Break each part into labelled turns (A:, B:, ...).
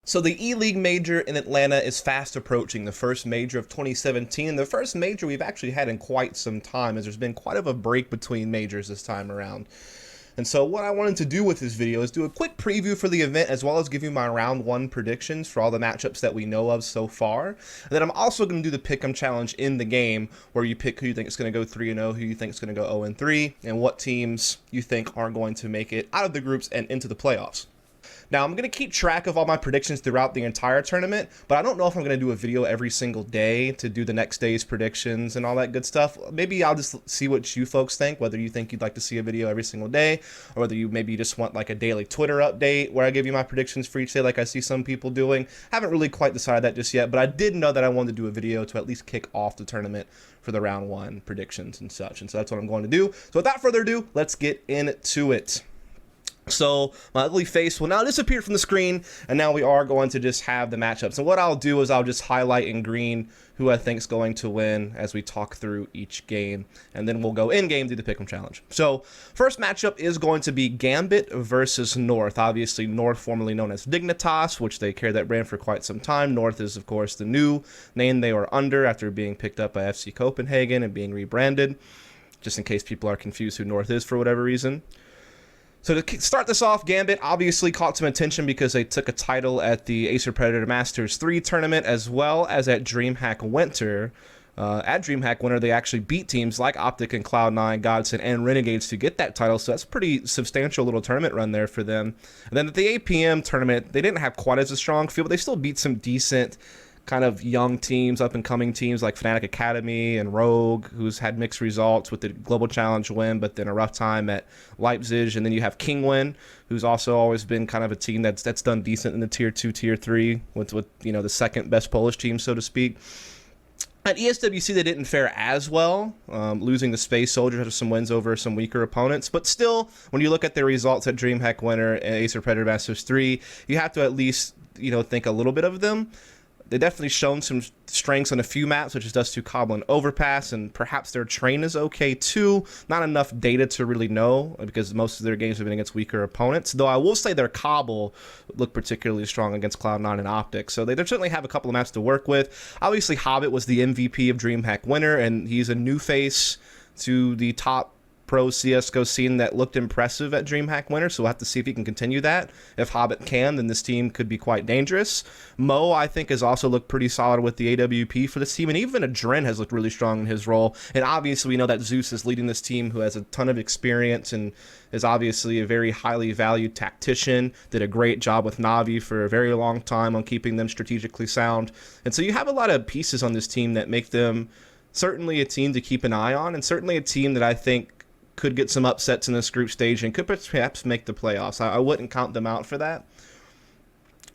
A: So the E-League Major in Atlanta is fast approaching, the first major of 2017, and the first major we've actually had in quite some time, as there's been quite of a break between majors this time around. And so what I wanted to do with this video is do a quick preview for the event, as well as give you my round one predictions for all the matchups that we know of so far. And then I'm also going to do the pick'em challenge in the game, where you pick who you think is going to go 3-0, who you think is going to go 0-3, and what teams you think are going to make it out of the groups and into the playoffs. Now, I'm going to keep track of all my predictions throughout the entire tournament, but I don't know if I'm going to do a video every single day to do the next day's predictions and all that good stuff. Maybe I'll just see what you folks think, whether you think you'd like to see a video every single day, or whether you maybe just want like a daily Twitter update where I give you my predictions for each day like I see some people doing. Haven't really quite decided that just yet, but I did know that I wanted to do a video to at least kick off the tournament for the round one predictions and such, and so that's what I'm going to do. So without further ado, let's get into it. So my ugly face will now disappear from the screen, and now we are going to just have the matchups. And what I'll do is I'll just highlight in green who I think is going to win as we talk through each game, and then we'll go in game do the pick'em challenge. So first matchup is going to be Gambit versus North. Obviously North, formerly known as Dignitas, which they carried that brand for quite some time. North is of course the new name they were under after being picked up by FC Copenhagen and being rebranded, just in case people are confused who North is for whatever reason. So to start this off, Gambit obviously caught some attention because they took a title at the Acer Predator Masters 3 tournament, as well as at DreamHack Winter. At DreamHack Winter, they actually beat teams like OpTic and Cloud9, Godsent, and Renegades to get that title, so that's a pretty substantial little tournament run there for them. And then at the APM tournament, they didn't have quite as a strong field, but they still beat some decent kind of young teams, up-and-coming teams like Fnatic Academy and Rogue, who's had mixed results with the Global Challenge win, but then a rough time at Leipzig. And then you have Kingwin, who's also always been kind of a team that's done decent in the Tier 2, Tier 3, with you know, the second best Polish team, so to speak. At ESWC, they didn't fare as well, losing the Space Soldiers after some wins over some weaker opponents. But still, when you look at their results at DreamHack Winter and Acer Predator Masters 3, you have to at least, you know, think a little bit of them. They definitely shown some strengths on a few maps, such as Dust 2 Cobble and Overpass, and perhaps their train is okay too. Not enough data to really know, because most of their games have been against weaker opponents. Though I will say their Cobble looked particularly strong against Cloud9 and OpTic, so they certainly have a couple of maps to work with. Obviously, Hobbit was the MVP of DreamHack Winter, and he's a new face to the top pro CSGO scene that looked impressive at DreamHack Winter, so we'll have to see if he can continue that. If Hobbit can, then this team could be quite dangerous. Mo, I think, has also looked pretty solid with the AWP for this team, and even Adren has looked really strong in his role. And obviously, we know that Zeus is leading this team, who has a ton of experience and is obviously a very highly valued tactician. Did a great job with Na'Vi for a very long time on keeping them strategically sound. And so you have a lot of pieces on this team that make them certainly a team to keep an eye on, and certainly a team that I think could get some upsets in this group stage and could perhaps make the playoffs. I wouldn't count them out for that.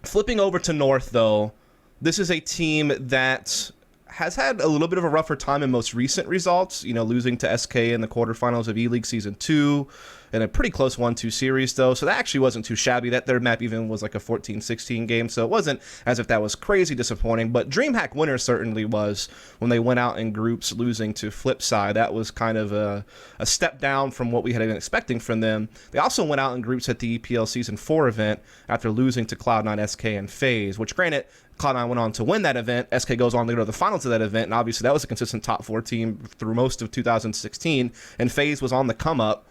A: Flipping over to North, though, this is a team that has had a little bit of a rougher time in most recent results, you know, losing to SK in the quarterfinals of E-League Season 2, in a pretty close 1-2 series, though, so that actually wasn't too shabby. That their map even was like a 14-16 game, so it wasn't as if that was crazy disappointing, but DreamHack Winter certainly was when they went out in groups losing to Flipside. That was kind of a step down from what we had been expecting from them. They also went out in groups at the EPL Season 4 event after losing to Cloud9, SK, and FaZe, which granted, Cloud9 went on to win that event. SK goes on to go to the finals of that event, and obviously that was a consistent top 4 team through most of 2016, and FaZe was on the come up.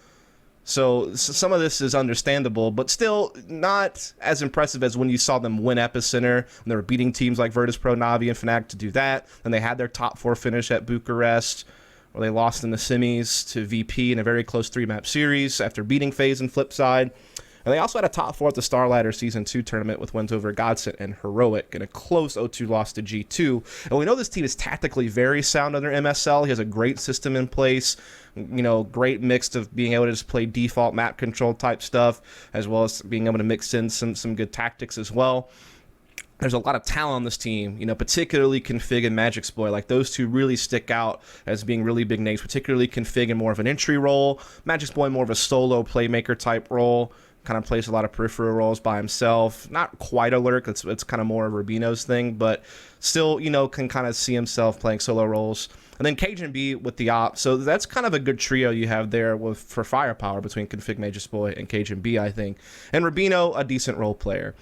A: So some of this is understandable, but still not as impressive as when you saw them win Epicenter, when they were beating teams like Virtus.pro, Na'Vi, and Fnatic to do that. Then they had their top 4 finish at Bucharest, where they lost in the semis to VP in a very close 3-map series after beating FaZe and Flipside. And they also had a top 4 at the Starlighter Season 2 tournament with wins over Godsent and Heroic and a close 0-2 loss to G2. And we know this team is tactically very sound under MSL. He has a great system in place, you know, great mix of being able to just play default map control type stuff, as well as being able to mix in some good tactics as well. There's a lot of talent on this team, you know, particularly Config and Magicsploit. Like, those two really stick out as being really big names, particularly Config in more of an entry role, Magicsploit more of a solo playmaker type role. Kind of plays a lot of peripheral roles by himself. Not quite a lurk. It's kind of more of Rubino's thing, but still, you know, can kind of see himself playing solo roles. And then Cajun B with the op. So that's kind of a good trio you have there for firepower between Config, Magicsploit, and Cajun B, I think. And Rubino, a decent role player.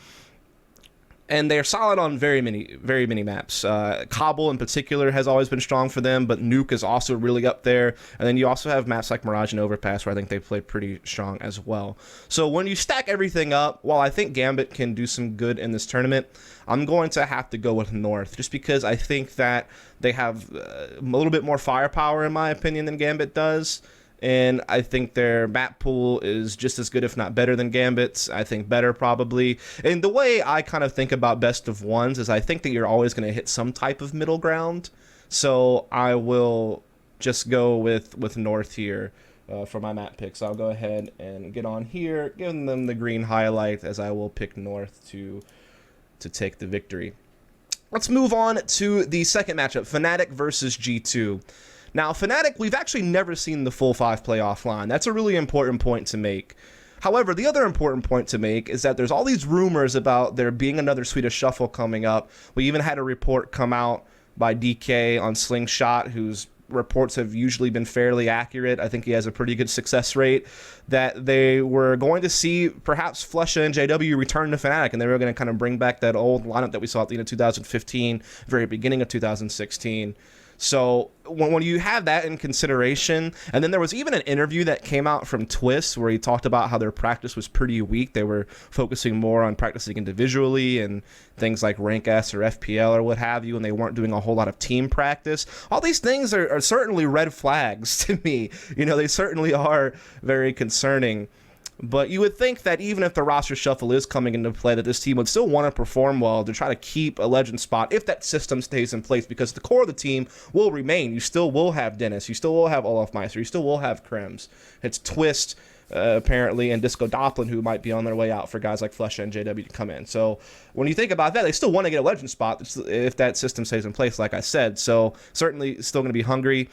A: And they're solid on very many maps. Cobble in particular has always been strong for them, but Nuke is also really up there. And then you also have maps like Mirage and Overpass, where I think they play pretty strong as well. So when you stack everything up, while I think Gambit can do some good in this tournament, I'm going to have to go with North, just because I think that they have a little bit more firepower, in my opinion, than Gambit does. And I think their map pool is just as good, if not better, than Gambit's. I think better, probably. And the way I kind of think about best of ones is I think that you're always going to hit some type of middle ground. So I will just go with North here for my map picks. So I'll go ahead and get on here, giving them the green highlight, as I will pick North to take the victory. Let's move on to the second matchup, fnatic versus G2. Now, fnatic, we've actually never seen the full 5 play offline. That's a really important point to make. However, the other important point to make is that there's all these rumors about there being another Swedish Shuffle coming up. We even had a report come out by DK on Slingshot, whose reports have usually been fairly accurate. I think he has a pretty good success rate, that they were going to see perhaps flusha and JW return to fnatic, and they were going to kind of bring back that old lineup that we saw at the end of 2015, very beginning of 2016. So when you have that in consideration, and then there was even an interview that came out from Twist where he talked about how their practice was pretty weak. They were focusing more on practicing individually and things like Rank S or FPL or what have you, and they weren't doing a whole lot of team practice. All these things are certainly red flags to me. You know, they certainly are very concerning. But you would think that even if the roster shuffle is coming into play, that this team would still want to perform well to try to keep a legend spot if that system stays in place, because the core of the team will remain. You still will have Dennis. You still will have Olaf Meister. You still will have Krems. It's Twist, apparently, and Disco Doppelin, who might be on their way out for guys like flusha and JW to come in. So when you think about that, they still want to get a legend spot if that system stays in place, like I said. So certainly still going to be hungry.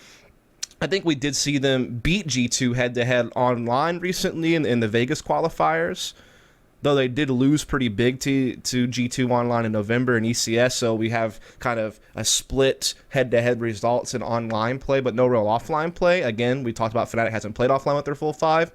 A: I think we did see them beat G2 head-to-head online recently in the Vegas qualifiers, though they did lose pretty big to G2 online in November in ECS, so we have kind of a split head-to-head results in online play, but no real offline play. Again, we talked about fnatic hasn't played offline with their full 5.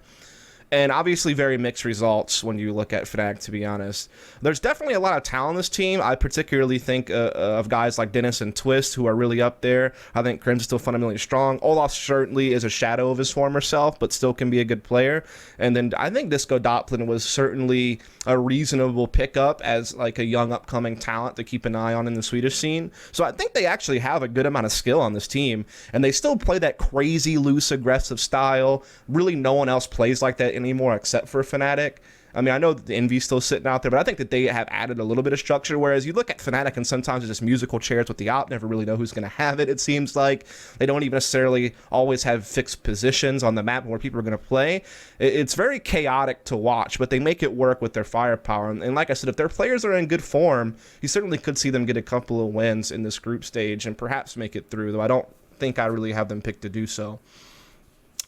A: And obviously very mixed results when you look at fnatic, to be honest. There's definitely a lot of talent on this team. I particularly think of guys like Dennis and Twist, who are really up there. I think Krems is still fundamentally strong. Olaf certainly is a shadow of his former self, but still can be a good player. And then I think Disco Doppelin was certainly a reasonable pickup as like a young upcoming talent to keep an eye on in the Swedish scene. So I think they actually have a good amount of skill on this team, and they still play that crazy, loose, aggressive style. Really no one else plays like that anymore except for fnatic. I mean, I know that the Envy's still sitting out there, but I think that they have added a little bit of structure, whereas you look at fnatic and sometimes it's just musical chairs with the op, never really know who's going to have it, it seems like. They don't even necessarily always have fixed positions on the map where people are going to play. It's very chaotic to watch, but they make it work with their firepower. And like I said, if their players are in good form, you certainly could see them get a couple of wins in this group stage and perhaps make it through, though I don't think I really have them picked to do so.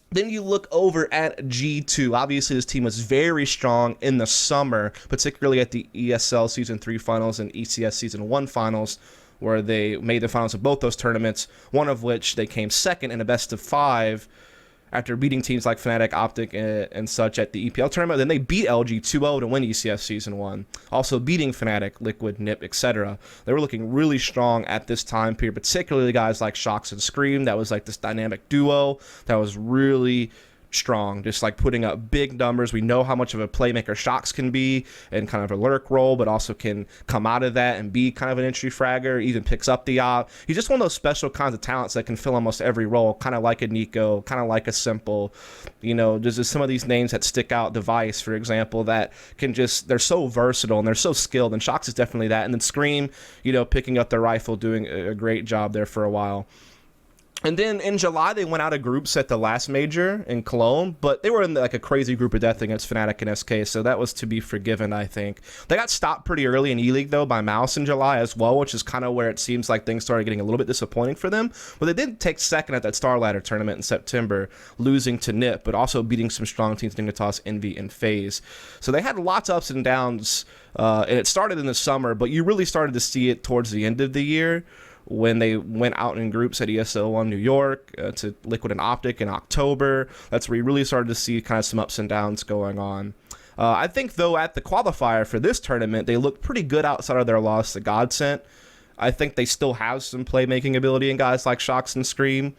A: Then you look over at G2. Obviously, this team was very strong in the summer, particularly at the ESL Season 3 Finals and ECS Season 1 Finals, where they made the finals of both those tournaments, one of which they came second in a best-of-5 after beating teams like fnatic, OpTic, and such at the EPL tournament. Then they beat LG 2-0 to win ECS Season 1, also beating fnatic, Liquid, NiP, etc. They were looking really strong at this time period, particularly guys like Shox and Scream. That was like this dynamic duo that was really strong, just like putting up big numbers. We know how much of a playmaker Shox can be in kind of a lurk role, but also can come out of that and be kind of an entry fragger, even picks up the op. He's just one of those special kinds of talents that can fill almost every role, kind of like a Nico, kind of like a Simple. You know, there's just some of these names that stick out. Device, for example, that can just, they're so versatile and they're so skilled, and Shox is definitely that. And then Scream, you know, picking up the rifle, doing a great job there for a while. And then in July, they went out of groups at the last major in Cologne, but they were in like a crazy group of death against fnatic and SK, so that was to be forgiven, I think. They got stopped pretty early in ELEAGUE, though, by mouz in July as well, which is kind of where it seems like things started getting a little bit disappointing for them. But they did take second at that Star Ladder tournament in September, losing to NiP, but also beating some strong teams, Dignitas, Envy, and FaZe. So they had lots of ups and downs, and it started in the summer, but you really started to see it towards the end of the year, when they went out in groups at ESL1 New York to Liquid and OpTic in October. That's where you really started to see kind of some ups and downs going on. I think, though, at the qualifier for this tournament, they looked pretty good outside of their loss to Godsent. I think they still have some playmaking ability in guys like Shox and Scream,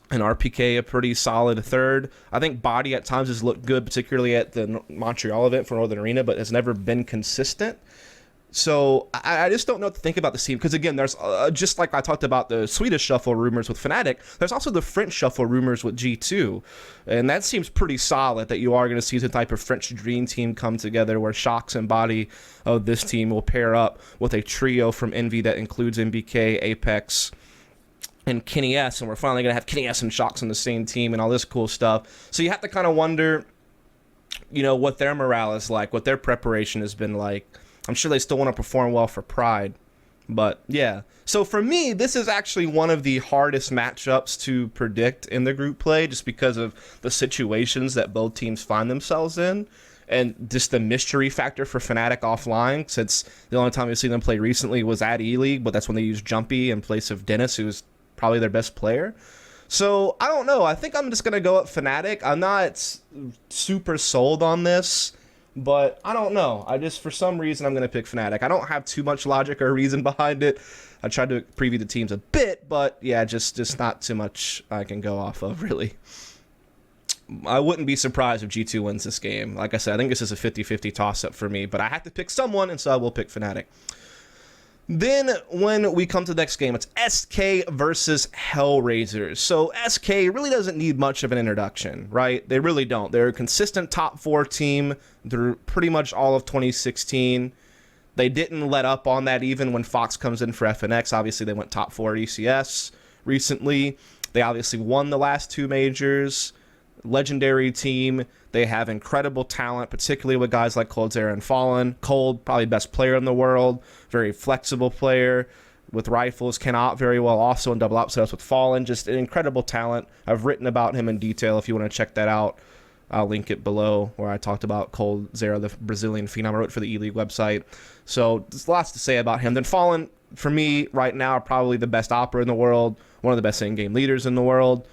A: and RPK a pretty solid third. I think Body at times has looked good, particularly at the Montreal event for Northern Arena, but has never been consistent. So I just don't know what to think about this team, because again, there's just like I talked about the Swedish shuffle rumors with Fnatic, there's also the French shuffle rumors with G2, and that seems pretty solid that you are going to see some type of French dream team come together where Shox and Body of this team will pair up with a trio from Envy that includes MBK, Apex, and Kenny S, and we're finally going to have Kenny S and Shox on the same team and all this cool stuff. So you have to kind of wonder, you know, what their morale is like, what their preparation has been like. I'm sure they still want to perform well for Pride. But, yeah. So, for me, this is actually one of the hardest matchups to predict in the group play, just because of the situations that both teams find themselves in, and just the mystery factor for Fnatic offline, since the only time we've seen them play recently was at ELEAGUE, but that's when they used Jumpy in place of Dennis, who's probably their best player. So, I don't know. I think I'm just going to go at Fnatic. I'm not super sold on this, but I don't know. For some reason, I'm going to pick Fnatic. I don't have too much logic or reason behind it. I tried to preview the teams a bit, but yeah, just not too much I can go off of, really. I wouldn't be surprised if G2 wins this game. Like I said, I think this is a 50-50 toss-up for me, but I have to pick someone, and so I will pick Fnatic. Then, when we come to the next game, it's SK versus Hellraisers. So, SK really doesn't need much of an introduction, right? They really don't. They're a consistent top 4 team through pretty much all of 2016. They didn't let up on that even when Fox comes in for FNX. Obviously, they went top 4 at ECS recently. They obviously won the last 2 majors. Legendary team. They have incredible talent, particularly with guys like coldzera and Fallen. Cold, probably best player in the world. Very flexible player with rifles. Can opt very well also in double op setups with Fallen. Just an incredible talent. I've written about him in detail if you want to check that out. I'll link it below where I talked about coldzera, the Brazilian phenom I wrote for the ELEAGUE website. So there's lots to say about him. Then Fallen, for me, right now, are probably the best opera in the world. One of the best in-game leaders in the world.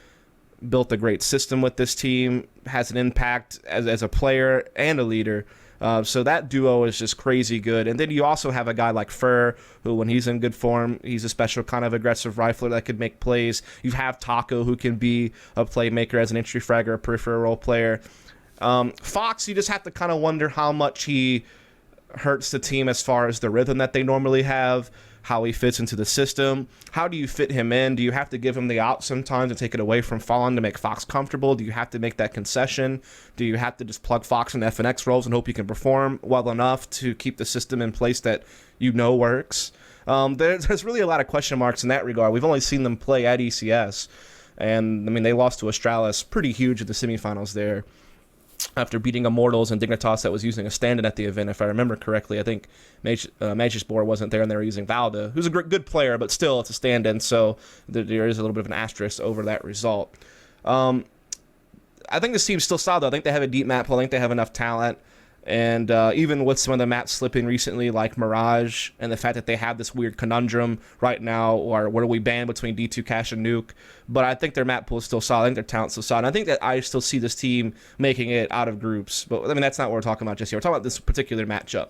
A: Built a great system with this team, has an impact as a player and a leader. So that duo is just crazy good. And then you also have a guy like Fur, who when he's in good form, he's a special kind of aggressive rifler that could make plays. You have Taco, who can be a playmaker as an entry fragger, a peripheral role player. Fox, you just have to kind of wonder how much he hurts the team as far as the rhythm that they normally have, how he fits into the system. How do you fit him in? Do you have to give him the out sometimes and take it away from Fallen to make Fox comfortable? Do you have to make that concession? Do you have to just plug Fox in FNX roles and hope he can perform well enough to keep the system in place that you know works? There's really a lot of question marks in that regard. We've only seen them play at ECS, and I mean, they lost to Astralis pretty huge at the semifinals there, after beating Immortals and Dignitas that was using a stand-in at the event, if I remember correctly. I think Magispor wasn't there, and they were using Valda, who's a good player, but still, it's a stand-in, so there is a little bit of an asterisk over that result. I think this team's still solid, though. I think they have a deep map pool. I think they have enough talent. And even with some of the maps slipping recently, like Mirage, and the fact that they have this weird conundrum right now, or where do we ban between D2 Cash and Nuke? But I think their map pool is still solid. I think their talent's still solid. And I think that I still see this team making it out of groups. But, I mean, that's not what we're talking about just here. We're talking about this particular matchup.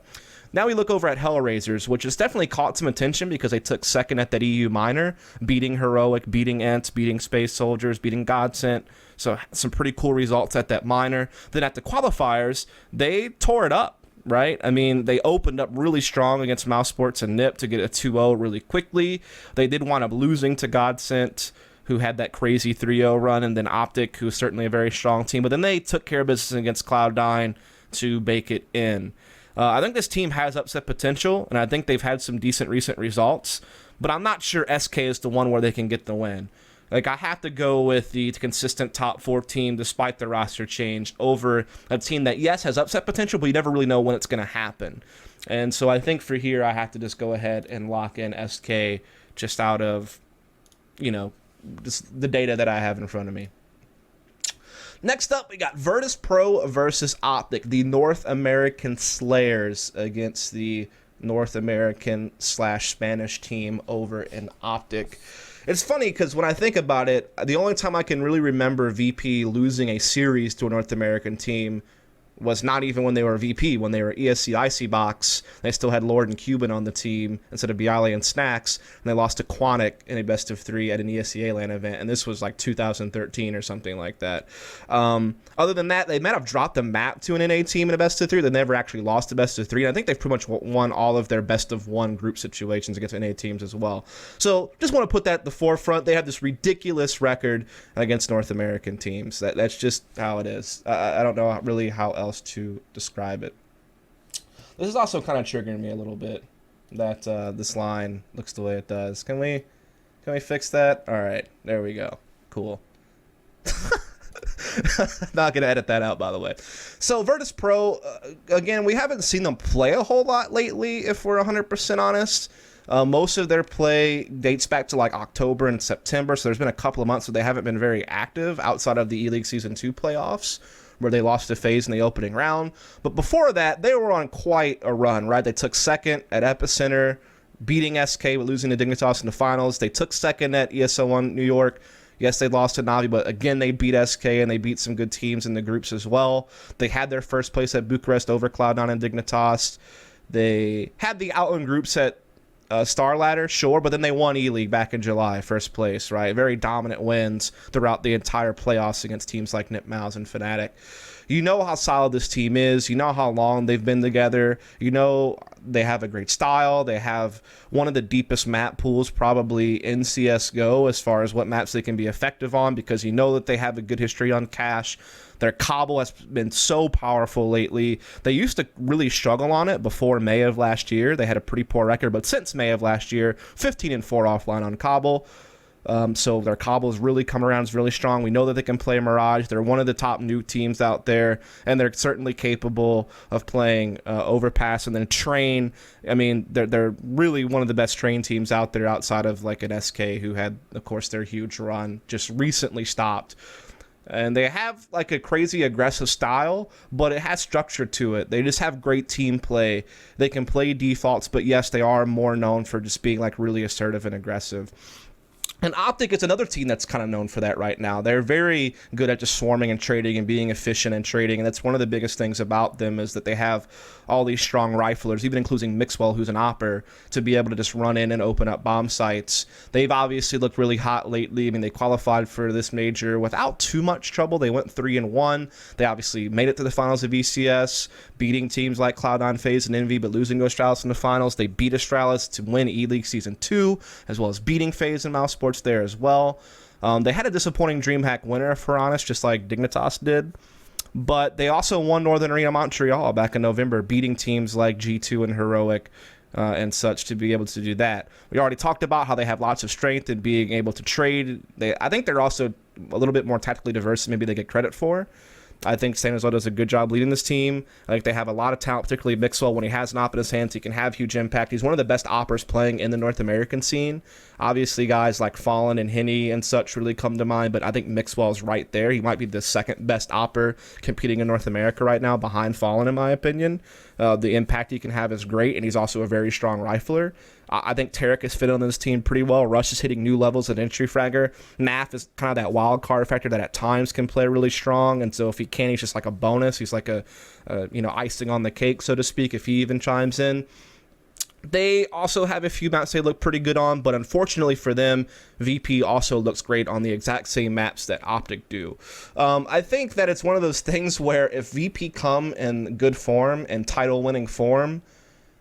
A: Now we look over at Hellraisers, which has definitely caught some attention because they took second at that EU minor, beating Heroic, beating Ents, beating Space Soldiers, beating Godsent. So some pretty cool results at that minor. Then at the qualifiers, they tore it up, right? I mean, they opened up really strong against Mouse Sports and Nip to get a 2-0 really quickly. They did wind up losing to Godsent, who had that crazy 3-0 run, and then OpTic, who's certainly a very strong team. But then they took care of business against Cloud9 to bake it in. I think this team has upset potential, and I think they've had some decent recent results, but I'm not sure SK is the one where they can get the win. Like, I have to go with the consistent top 4 team, despite the roster change, over a team that, yes, has upset potential, but you never really know when it's going to happen. And so I think for here, I have to just go ahead and lock in SK just out of, you know, just the data that I have in front of me. Next up, we got Virtus Pro versus OpTic, the North American Slayers against the North American/Spanish team over in OpTic. It's funny because when I think about it, the only time I can really remember VP losing a series to a North American team was not even when they were VP. When they were ESC IC Box, they still had Lord and Cuban on the team instead of Bialy and Snacks, and they lost to Quantic in a best of 3 at an ESCA LAN event, and this was like 2013 or something like that. Other than that, they might have dropped the map to an NA team in a best of 3. They never actually lost a best of 3, and I think they've pretty much won all of their best of 1 group situations against NA teams as well. So just want to put that at the forefront. They have this ridiculous record against North American teams. That's just how it is. I don't know really how else to describe it. This is also kind of triggering me a little bit that this line looks the way it does. Can we fix that? All right, there we go. Cool. Not gonna edit that out, by the way. So Virtus Pro, again, we haven't seen them play a whole lot lately, if we're 100% honest. Most of their play dates back to like October and September, so there's been a couple of months where they haven't been very active outside of the ELEAGUE Season 2 playoffs, where they lost to FaZe in the opening round. But before that, they were on quite a run, right? They took second at Epicenter, beating SK but losing to Dignitas in the finals. They took second at ESL1 New York. Yes, they lost to Navi, but again, they beat SK and they beat some good teams in the groups as well. They had their first place at Bucharest over Cloud9 and Dignitas. They had the out in groups at Star Ladder, sure, but then they won E-League back in July, first place, right? Very dominant wins throughout the entire playoffs against teams like NIP, mouz, and fnatic. You know how solid this team is. You know how long they've been together. You know they have a great style. They have one of the deepest map pools probably in CSGO as far as what maps they can be effective on, because you know that they have a good history on Cash. Their Cobble has been so powerful lately. They used to really struggle on it before May of last year. They had a pretty poor record, but since May of last year, 15-4 offline on Cobble. So their Cobble's really come around. It's really strong. We know that they can play Mirage. They're one of the top new teams out there, and they're certainly capable of playing Overpass and then Train. I mean, they're really one of the best Train teams out there outside of like an SK, who had, of course, their huge run just recently stopped. And they have like a crazy aggressive style, but it has structure to it. They just have great team play. They can play defaults, but yes, they are more known for just being like really assertive and aggressive. And OpTic is another team that's kind of known for that right now. They're very good at just swarming and trading and being efficient in trading, and that's one of the biggest things about them, is that they have all these strong riflers, even including Mixwell, who's an opper, to be able to just run in and open up bomb sites. They've obviously looked really hot lately. I mean, they qualified for this major without too much trouble. They went 3-1. They obviously made it to the finals of ECS, beating teams like Cloud9, FaZe, and Envy, but losing to Astralis in the finals. They beat Astralis to win E-League Season 2, as well as beating FaZe and mouz Sports there as well. They had a disappointing DreamHack winner, if we're honest, just like Dignitas did. But they also won Northern Arena Montreal back in November, beating teams like G2 and Heroic and such to be able to do that. We already talked about how they have lots of strength in being able to trade. I think they're also a little bit more tactically diverse than maybe they get credit for. I think San Jose does a good job leading this team. I think they have a lot of talent, particularly Mixwell. When he has an op in his hands, he can have huge impact. He's one of the best oppers playing in the North American scene. Obviously, guys like Fallen and Henny and such really come to mind, but I think Mixwell is right there. He might be the second best opper competing in North America right now, behind Fallen, in my opinion. The impact he can have is great, and he's also a very strong rifler. I think Tarek is fit on this team pretty well. Rush is hitting new levels at entry fragger. Naf is kind of that wild card factor that at times can play really strong, and so if he can, he's just like a bonus. He's like a icing on the cake, so to speak, if he even chimes in. They also have a few maps they look pretty good on, but unfortunately for them, VP also looks great on the exact same maps that OpTic do. I think that it's one of those things where if VP come in good form and title-winning form,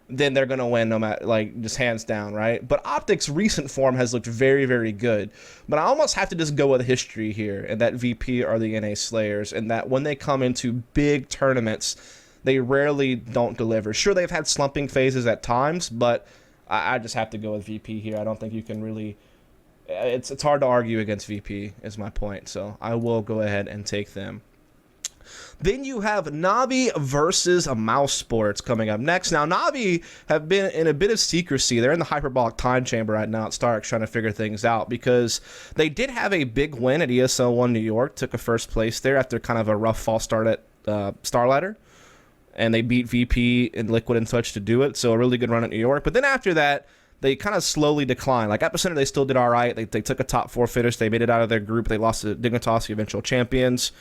A: then they're going to win no matter, like, just hands down, right? But OpTic's recent form has looked very, very good. But I almost have to just go with history here, and that VP are the NA Slayers, and that when they come into big tournaments, they rarely don't deliver. Sure, they've had slumping phases at times, but I just have to go with VP here. I don't think you can really... It's hard to argue against VP, is my point, so I will go ahead and take them. Then you have Navi versus mouz Sports coming up next. Now, Navi have been in a bit of secrecy. They're in the hyperbolic time chamber right now at Stark trying to figure things out, because they did have a big win at ESL1 New York, took a first place there after kind of a rough false start at Star Ladder. And they beat VP and Liquid and such to do it, so a really good run at New York. But then after that, they kind of slowly declined. Like Epicenter, they still did all right. They took a top 4 finish. They made it out of their group. They lost to Dignitas, the eventual champions.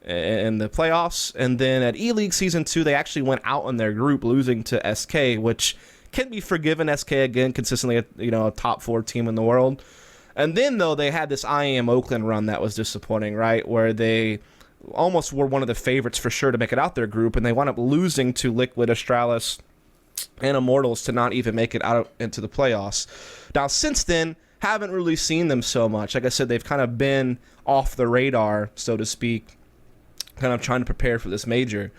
A: in the playoffs. And then at ELEAGUE Season 2, they actually went out in their group, losing to SK, which can be forgiven. SK, again, consistently a top 4 team in the world. And then, though, they had this IEM Oakland run that was disappointing, right, where they almost were one of the favorites for sure to make it out their group, and they wound up losing to Liquid, Astralis, and Immortals to not even make it out into the playoffs. Now, since then, haven't really seen them so much. Like I said, they've kind of been off the radar, so to speak, kind of trying to prepare for this major.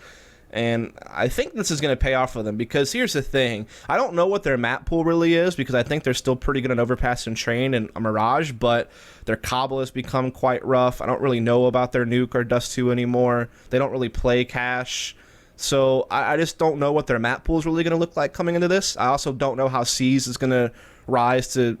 A: And I think this is going to pay off for them, because here's the thing. I don't know what their map pool really is, because I think they're still pretty good on Overpass and Train and Mirage, but their Cobble has become quite rough. I don't really know about their Nuke or Dust 2 anymore. They don't really play Cash. So I just don't know what their map pool is really going to look like coming into this. I also don't know how FaZe is going to rise to,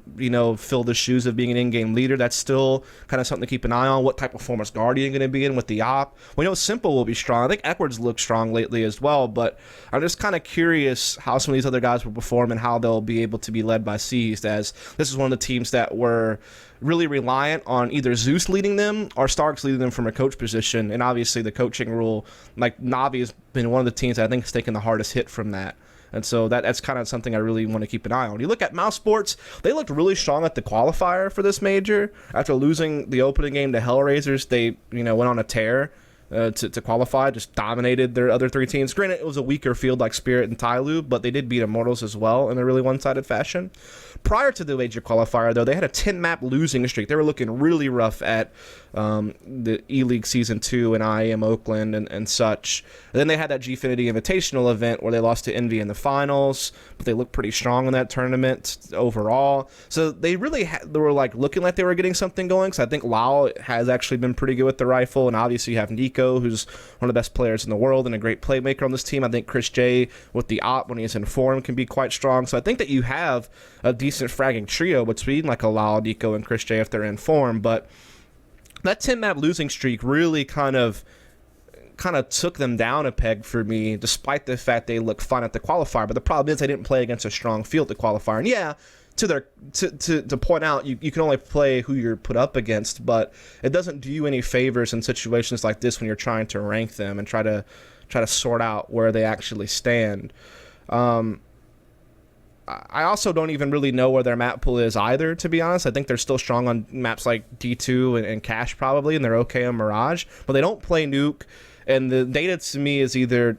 A: fill the shoes of being an in-game leader. That's still kind of something to keep an eye on. What type of form is Guardian going to be in with the op? We know Simple will be strong. I think Edwards looked strong lately as well, but I'm just kind of curious how some of these other guys will perform and how they'll be able to be led by FaZe, as this is one of the teams that were really reliant on either Zeus leading them or Starks leading them from a coach position. And obviously the coaching rule, like Navi has been one of the teams that I think has taken the hardest hit from that. And so that's kind of something I really want to keep an eye on. You look at mouz Sports, they looked really strong at the qualifier for this major. After losing the opening game to Hellraisers, they went on a tear to qualify, just dominated their other 3 teams. Granted, it was a weaker field like Spirit and Tyloo, but they did beat Immortals as well in a really one-sided fashion. Prior to the major qualifier, though, they had a 10-map losing streak. They were looking really rough at the ELEAGUE Season 2 and IEM Oakland and such. And then they had that Gfinity Invitational event where they lost to Envy in the finals, but they looked pretty strong in that tournament overall. So they really they were looking like they were getting something going, because I think Lau has actually been pretty good with the rifle, and obviously you have Nico, who's one of the best players in the world and a great playmaker on this team. I think Chris J with the op when he's in form can be quite strong. So I think that you have a decent fragging trio between a Lau, Nico, and Chris J if they're in form. But that 10-map losing streak really kind of took them down a peg for me, despite the fact they looked fine at the qualifier. But the problem is they didn't play against a strong field at the qualifier. And yeah, to point out, you can only play who you're put up against, but it doesn't do you any favors in situations like this when you're trying to rank them and try to sort out where they actually stand. I also don't even really know where their map pool is either, to be honest. I think they're still strong on maps like D2 and Cash probably, and they're okay on Mirage, but they don't play Nuke, and the data to me is either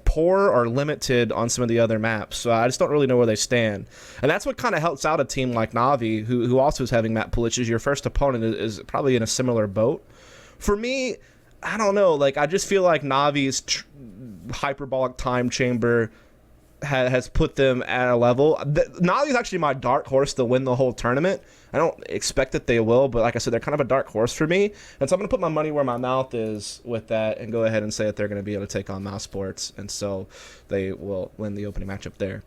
A: poor or limited on some of the other maps. So I just don't really know where they stand. And that's what kind of helps out a team like Navi, who also is having map pool issues. Your first opponent is probably in a similar boat. For me, I don't know. I just feel like Navi's hyperbolic time chamber has put them at a level. Navi is actually my dark horse to win the whole tournament. I don't expect that they will, but like I said, they're kind of a dark horse for me. And so I'm going to put my money where my mouth is with that and go ahead and say that they're going to be able to take on mouz Sports. And so they will win the opening matchup there.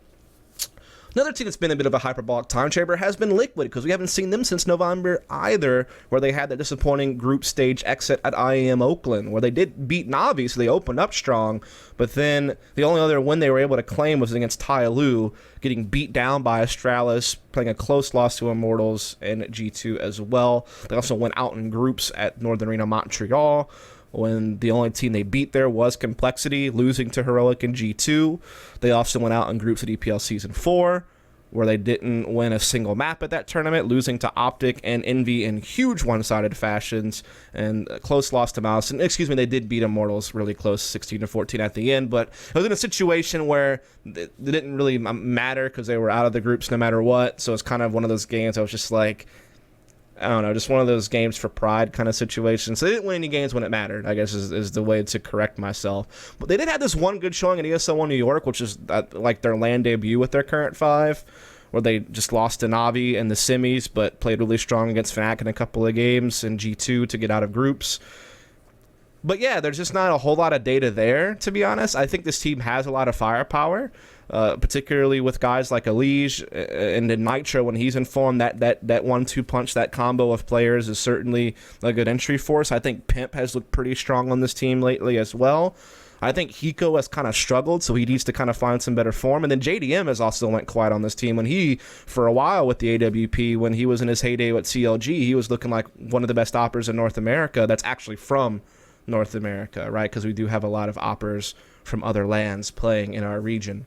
A: Another team that's been a bit of a hyperbolic time chamber has been Liquid, because we haven't seen them since November either, where they had that disappointing group stage exit at IEM Oakland, where they did beat Navi, so they opened up strong, but then the only other win they were able to claim was against Tyloo, getting beat down by Astralis, playing a close loss to Immortals and G2 as well. They also went out in groups at Northern Arena Montreal, when the only team they beat there was Complexity, losing to Heroic in G2. They also went out in groups at EPL Season 4, where they didn't win a single map at that tournament, losing to OpTic and Envy in huge one-sided fashions, and a close loss to mouz. And they did beat Immortals really close, 16-14 at the end, but it was in a situation where it didn't really matter because they were out of the groups no matter what. So it's kind of one of those games I was just I don't know, just one of those games for pride kind of situations. So they didn't win any games when it mattered, I guess is the way to correct myself. But they did have this one good showing in ESL 1 New York, which is their LAN debut with their current 5, where they just lost to Navi in the semis, but played really strong against fnatic in a couple of games in G2 to get out of groups. But yeah, there's just not a whole lot of data there, to be honest. I think this team has a lot of firepower, particularly with guys like ELEAGUE and then Nitro when he's in form. That 1-2 punch, that combo of players is certainly a good entry force. I think Pimp has looked pretty strong on this team lately as well. I think Hiko has kind of struggled, so he needs to kind of find some better form. And then JDM has also went quiet on this team. When he, for a while with the AWP, when he was in his heyday at CLG, he was looking like one of the best oppers in North America that's actually from North America, right? Because we do have a lot of oppers from other lands playing in our region.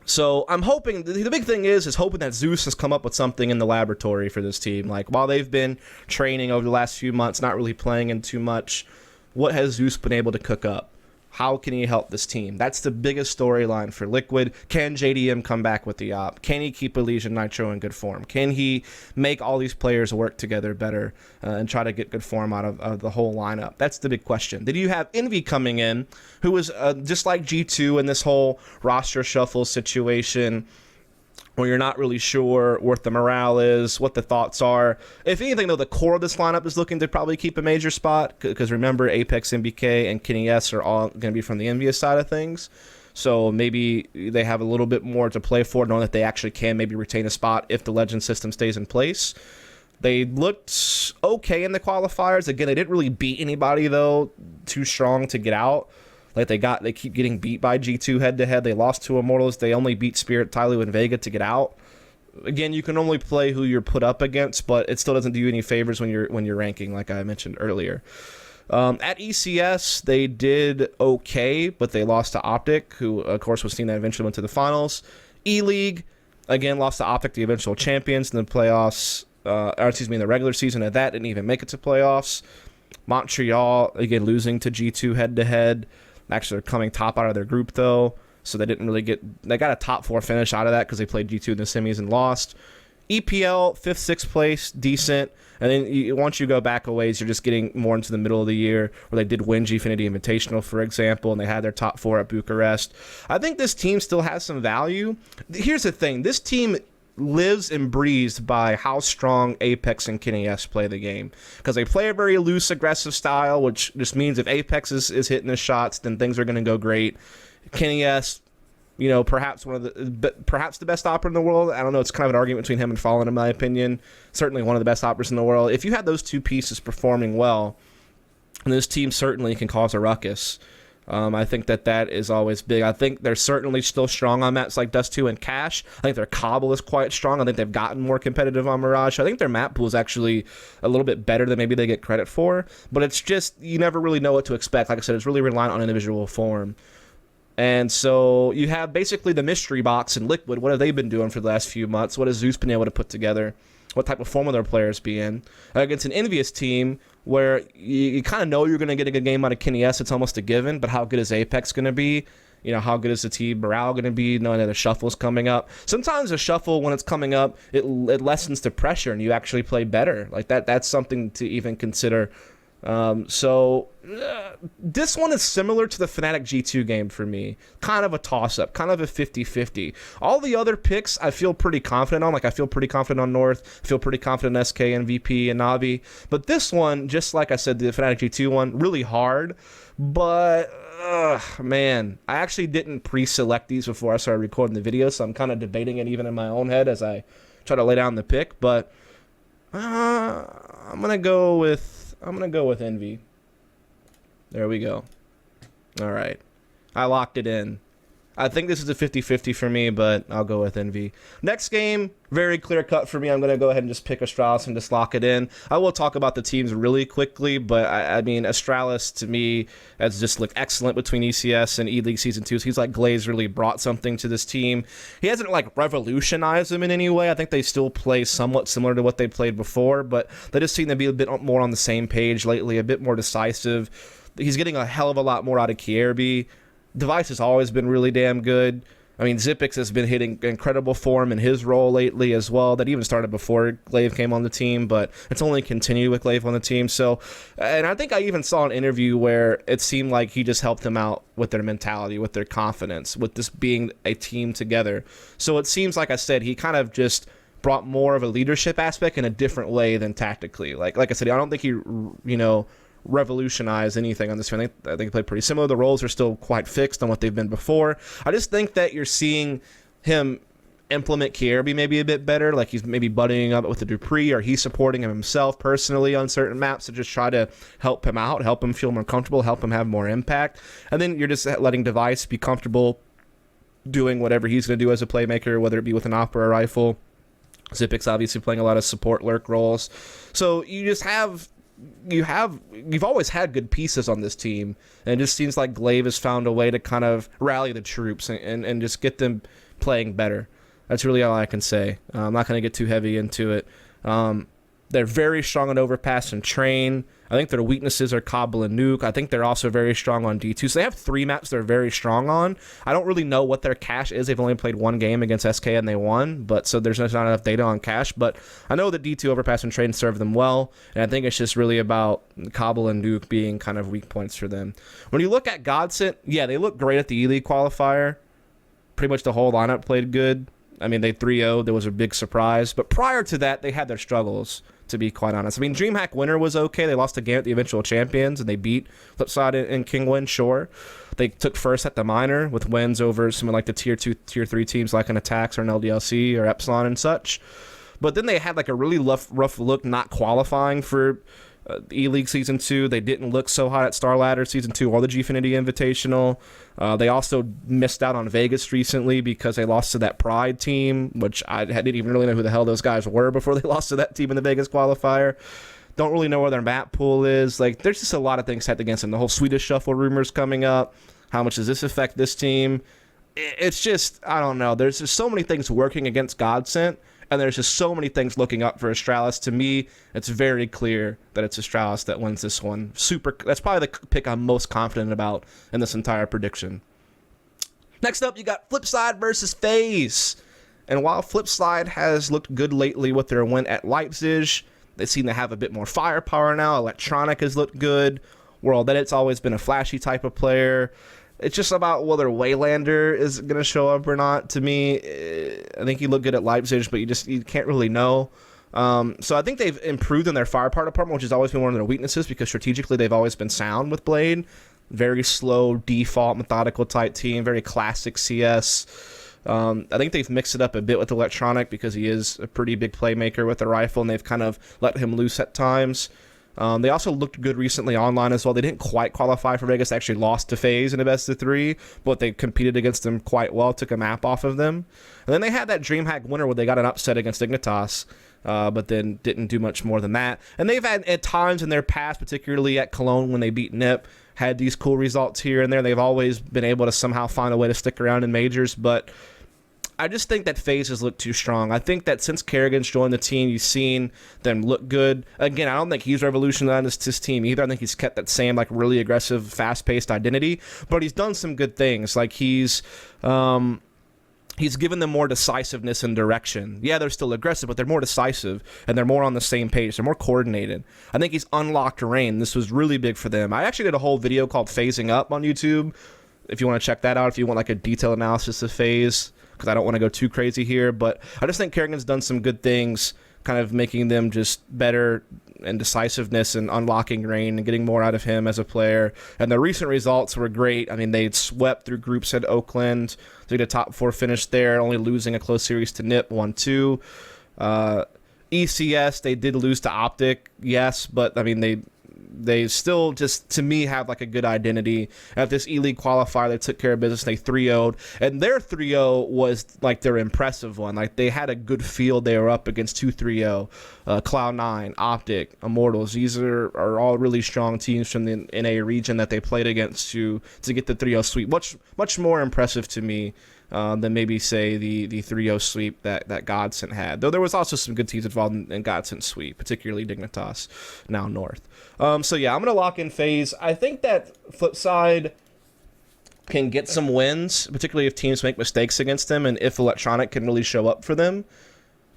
A: So I'm hoping, the big thing is hoping that Zeus has come up with something in the laboratory for this team. Like, while they've been training over the last few months, not really playing in too much, what has Zeus been able to cook up? How can he help this team? That's the biggest storyline for Liquid. Can JDM come back with the op? Can he keep Elysian Nitro in good form? Can he make all these players work together better and try to get good form out of the whole lineup? That's the big question. Then you have Envy coming in, who was just like G2 in this whole roster shuffle situation, where you're not really sure what the morale is, what the thoughts are. If anything, though, the core of this lineup is looking to probably keep a major spot, because remember, Apex, MBK, and Kenny S are all going to be from the Envious side of things. So maybe they have a little bit more to play for, knowing that they actually can maybe retain a spot if the Legend system stays in place. They looked okay in the qualifiers. Again, they didn't really beat anybody, though, too strong to get out. Like, they keep getting beat by G2 head-to-head. They lost to Immortals. They only beat Spirit, Tyloo, and Vega to get out. Again, you can only play who you're put up against, but it still doesn't do you any favors when you're ranking, like I mentioned earlier. At ECS, they did okay, but they lost to OpTic, who, of course, was team that eventually went to the finals. ELEAGUE, again, lost to OpTic, the eventual champions in the playoffs, in the regular season of that, didn't even make it to playoffs. Montreal, again, losing to G2 head-to-head. Actually, they're coming top out of their group, though, so they didn't really they got a top 4 finish out of that because they played G2 in the semis and lost. EPL, 5th, 6th place, decent. And then once you go back a ways, you're just getting more into the middle of the year, where they did win Gfinity Invitational, for example, and they had their top 4 at Bucharest. I think this team still has some value. Here's the thing. This team lives and breathes by how strong Apex and Kenny S play the game, because they play a very loose, aggressive style, which just means if Apex is hitting his shots, then things are going to go great. Kenny S, perhaps perhaps the best opera in the world. I don't know. It's kind of an argument between him and Fallen, in my opinion. Certainly one of the best operas in the world. If you had those two pieces performing well, and this team certainly can cause a ruckus. I think that is always big. I think they're certainly still strong on maps like Dust 2 and Cash. I think their Cobble is quite strong. I think they've gotten more competitive on Mirage. I think their map pool is actually a little bit better than maybe they get credit for. But it's just, you never really know what to expect. Like I said, it's really reliant on individual form. And so you have basically the mystery box in Liquid. What have they been doing for the last few months? What has Zeus been able to put together? What type of form will their players be in? Against an Envious team where you kind of know you're going to get a good game out of Kenny S. It's almost a given, but how good is Apex going to be? How good is the team morale going to be, knowing that a shuffle is coming up? Sometimes a shuffle, when it's coming up, it lessens the pressure and you actually play better. Like that's something to even consider. This one is similar to the Fnatic G2 game for me. Kind of a toss-up, kind of a 50-50. All the other picks I feel pretty confident on. Like, I feel pretty confident on North, I feel pretty confident in SK and VP and Navi. But this one, just like I said, the Fnatic G2 one, really hard. But, man, I actually didn't pre-select these before I started recording the video, so I'm kind of debating it even in my own head as I try to lay down the pick. But I'm gonna go with Envy. There we go. All right. I locked it in. I think this is a 50-50 for me, but I'll go with Envy. Next game, very clear cut for me. I'm going to go ahead and just pick Astralis and just lock it in. I will talk about the teams really quickly, but I mean, Astralis to me has just looked excellent between ECS and ELEAGUE Season 2. So he's like Glaze really brought something to this team. He hasn't like revolutionized them in any way. I think they still play somewhat similar to what they played before, but they just seem to be a bit more on the same page lately, a bit more decisive. He's getting a hell of a lot more out of Kierby. Device has always been really damn good. I mean, Xyp9x has been hitting incredible form in his role lately as well. That even started before Glaive came on the team, but it's only continued with Glaive on the team. So, and I think I even saw an interview where it seemed like he just helped them out with their mentality, with their confidence, with this being a team together. So it seems, like I said, he kind of just brought more of a leadership aspect in a different way than tactically. Like I said, I don't think he, revolutionize anything on this film. I think they play pretty similar. The roles are still quite fixed on what they've been before. I just think that you're seeing him implement Kierby maybe a bit better, like he's maybe buddying up with the Dupree, or he's supporting him himself personally on certain maps to just try to help him out, help him feel more comfortable, help him have more impact. And then you're just letting Device be comfortable doing whatever he's going to do as a playmaker, whether it be with an op or a rifle. Xyp9x obviously playing a lot of support lurk roles. So you just have you've always had good pieces on this team, and it just seems like Glaive has found a way to kind of rally the troops and just get them playing better. That's really all I can say. I'm not going to get too heavy into it. They're very strong on overpass and train. I think their weaknesses are Cobble and Nuke. I think they're also very strong on D2. So they have 3 maps they're very strong on. I don't really know what their cash is. They've only played 1 game against SK and they won. But so there's not enough data on cash. But I know that D2 overpass and train serve them well. And I think it's just really about Cobble and Nuke being kind of weak points for them. When you look at Godsent, yeah, they look great at the ELEAGUE qualifier. Pretty much the whole lineup played good. I mean, they 3-0'd. There was a big surprise. But prior to that, they had their struggles, to be quite honest. I mean, DreamHack Winter was okay. They lost to Gambit, the eventual champions, and they beat Flipside and Kingwin, sure. They took first at the minor with wins over some of like the tier 2, tier 3 teams like an Attacks or an LDLC or Epsilon and such. But then they had like a really rough look not qualifying for ELEAGUE Season 2. They didn't look so hot at Star Ladder Season 2 or the Gfinity Invitational. They also missed out on Vegas recently because they lost to that Pride team, which I didn't even really know who the hell those guys were before they lost to that team in the Vegas qualifier. Don't really know where their map pool is. Like, there's just a lot of things set against them. The whole Swedish Shuffle rumors coming up. How much does this affect this team? It's just, I don't know. There's just so many things working against Godsent. And there's just so many things looking up for Astralis. To me, it's very clear that it's Astralis that wins this one. That's probably the pick I'm most confident about in this entire prediction. Next up, you got Flipside versus FaZe. And while Flipside has looked good lately with their win at Leipzig, they seem to have a bit more firepower now. Electronic has looked good. World Edit's always been a flashy type of player. It's just about whether Waylander is going to show up or not. To me, I think he looked good at Leipzig, but you can't really know. So I think they've improved in their firepower department, which has always been one of their weaknesses because strategically they've always been sound with Blade. Very slow, default, methodical type team, very classic CS. I think they've mixed it up a bit with Electronic because he is a pretty big playmaker with the rifle, and they've kind of let him loose at times. They also looked good recently online as well. They didn't quite qualify for Vegas. They actually lost to FaZe in a best of 3, but they competed against them quite well, took a map off of them. And then they had that DreamHack Winter where they got an upset against Ignitas, but then didn't do much more than that. And they've had at times in their past, particularly at Cologne when they beat NIP, had these cool results here and there. They've always been able to somehow find a way to stick around in majors, but I just think that FaZe has looked too strong. I think that since Kerrigan's joined the team, you've seen them look good. Again, I don't think he's revolutionized his team either. I think he's kept that same like really aggressive, fast-paced identity, but he's done some good things. Like he's given them more decisiveness and direction. Yeah, they're still aggressive, but they're more decisive, and they're more on the same page. They're more coordinated. I think he's unlocked Rain. This was really big for them. I actually did a whole video called Phasing Up on YouTube, if you want to check that out, if you want like a detailed analysis of FaZe, because I don't want to go too crazy here, but I just think Kerrigan's done some good things, kind of making them just better in decisiveness and unlocking Rain and getting more out of him as a player. And the recent results were great. I mean, they swept through groups at Oakland. They did a top 4 finish there, only losing a close series to NIP 1-2. ECS, they did lose to OpTic, yes, but I mean, they still just, to me, have like a good identity. At this ELEAGUE qualifier, they took care of business. They 3-0'd, and their 3-0 was like their impressive one. Like they had a good field. They were up against 2-3-0, Cloud9, OpTic, Immortals. These are all really strong teams from the NA region that they played against to get the 3-0 sweep. Much more impressive to me than maybe say the 3-0 sweep that Godsent had. Though there was also some good teams involved in Godsent sweep, particularly Dignitas, now North. So yeah, I'm going to lock in FaZe. I think that Flipside can get some wins, particularly if teams make mistakes against them and if Electronic can really show up for them,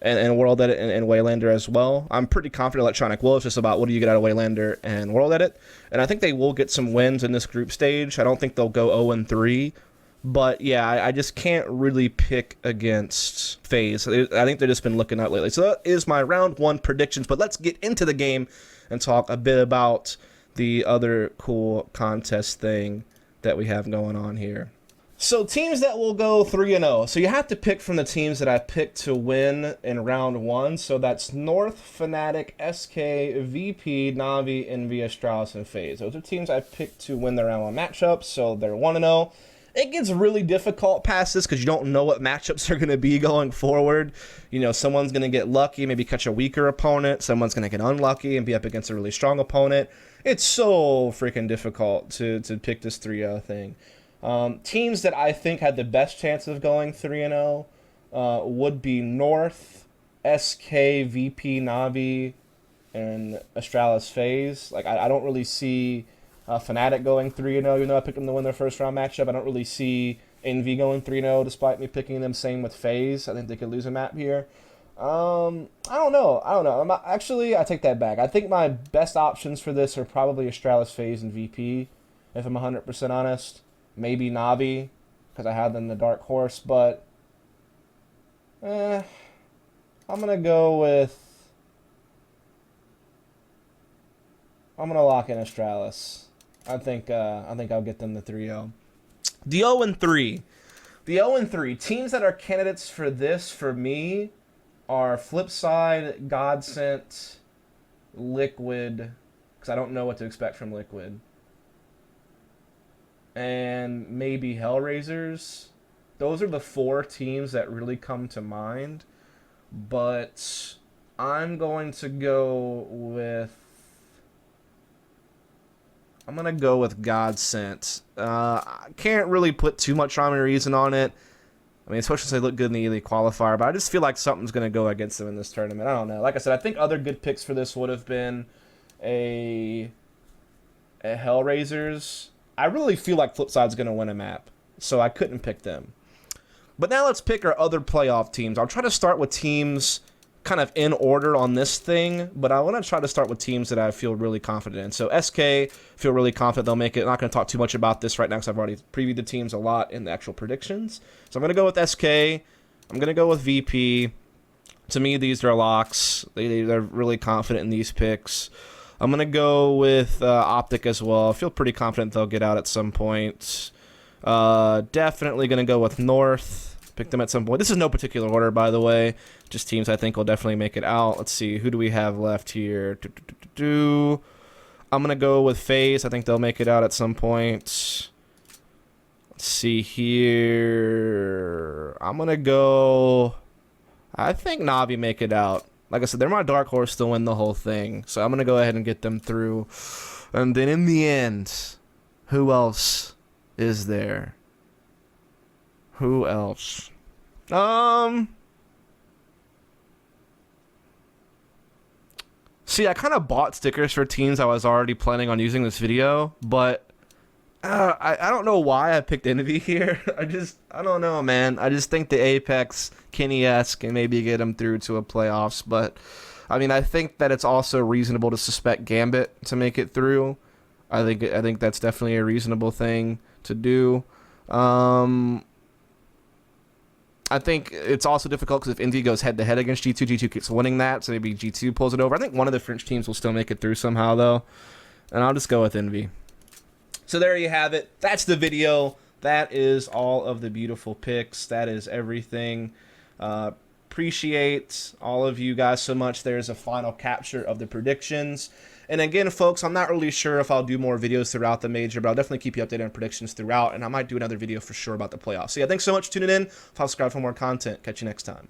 A: and World Edit and Waylander as well. I'm pretty confident Electronic will. It's just about what do you get out of Waylander and World Edit. And I think they will get some wins in this group stage. I don't think they'll go 0-3. But yeah, I just can't really pick against FaZe. I think they've just been looking up lately. So that is my round 1 predictions. But let's get into the game and talk a bit about the other cool contest thing that we have going on here. So teams that will go 3-0. So you have to pick from the teams that I picked to win in round 1. So that's North, fnatic, SK, VP, Navi, Envy, Astralis, and FaZe. Those are teams I picked to win their round 1 matchups. So they're 1-0. it gets really difficult past this because you don't know what matchups are going to be going forward. You know, someone's going to get lucky, maybe catch a weaker opponent. Someone's going to get unlucky and be up against a really strong opponent. It's so freaking difficult to pick this 3-0 thing. Teams that I think had the best chance of going 3-0 would be North, SK, VP, Navi, and Astralis FaZe. Like, I don't really see fnatic going 3-0, even though I picked them to win their first round matchup. I don't really see Envy going 3-0, despite me picking them. Same with FaZe. I think they could lose a map here. I don't know. Actually, I take that back. I think my best options for this are probably Astralis, FaZe, and VP, if I'm 100% honest. Maybe Navi, because I had them in the dark horse, but I'm gonna go with. I'm gonna lock in Astralis. I think I'll get them the 3-0. The 0-3. The 0-3 teams that are candidates for this for me are Flipside, Godsent, Liquid, because I don't know what to expect from Liquid, and maybe Hellraisers. Those are the 4 teams that really come to mind, but I'm going to go with Godsent. I can't really put too much rhyme or reason on it. I mean, especially since they look good in the ELEAGUE qualifier, but I just feel like something's going to go against them in this tournament. I don't know. Like I said, I think other good picks for this would have been a Hellraisers. I really feel like Flipside's going to win a map, so I couldn't pick them. But now let's pick our other playoff teams. I'll try to start with teams kind of in order on this thing, but I want to try to start with teams that I feel really confident in. So SK, feel really confident they'll make it. I'm not going to talk too much about this right now because I've already previewed the teams a lot in the actual predictions. So I'm going to go with SK. I'm going to go with VP. To me, these are locks. They're really confident in these picks. I'm going to go with OpTic as well. I feel pretty confident they'll get out at some point. Definitely going to go with North. Pick them at some point. This is no particular order, by the way. Just teams I think will definitely make it out. Let's see. Who do we have left here? I'm going to go with FaZe. I think they'll make it out at some point. Let's see here. I'm going to go. I think Navi make it out. Like I said, they're my dark horse to win the whole thing. So I'm going to go ahead and get them through. And then in the end, who else is there? Who else? See, I kind of bought stickers for teams I was already planning on using this video, but I don't know why I picked Envy here. I don't know, man. I just think the Apex, Kenny-esque, and maybe get them through to a playoffs, but I mean, I think that it's also reasonable to suspect Gambit to make it through. I think that's definitely a reasonable thing to do. I think it's also difficult because if Envy goes head-to-head against G2, G2 keeps winning that, so maybe G2 pulls it over. I think one of the French teams will still make it through somehow, though. And I'll just go with Envy. So there you have it. That's the video. That is all of the beautiful picks. That is everything. Appreciate all of you guys so much. There's a final capture of the predictions. And again, folks, I'm not really sure if I'll do more videos throughout the major, but I'll definitely keep you updated on predictions throughout, and I might do another video for sure about the playoffs. So yeah, thanks so much for tuning in. Subscribe for more content. Catch you next time.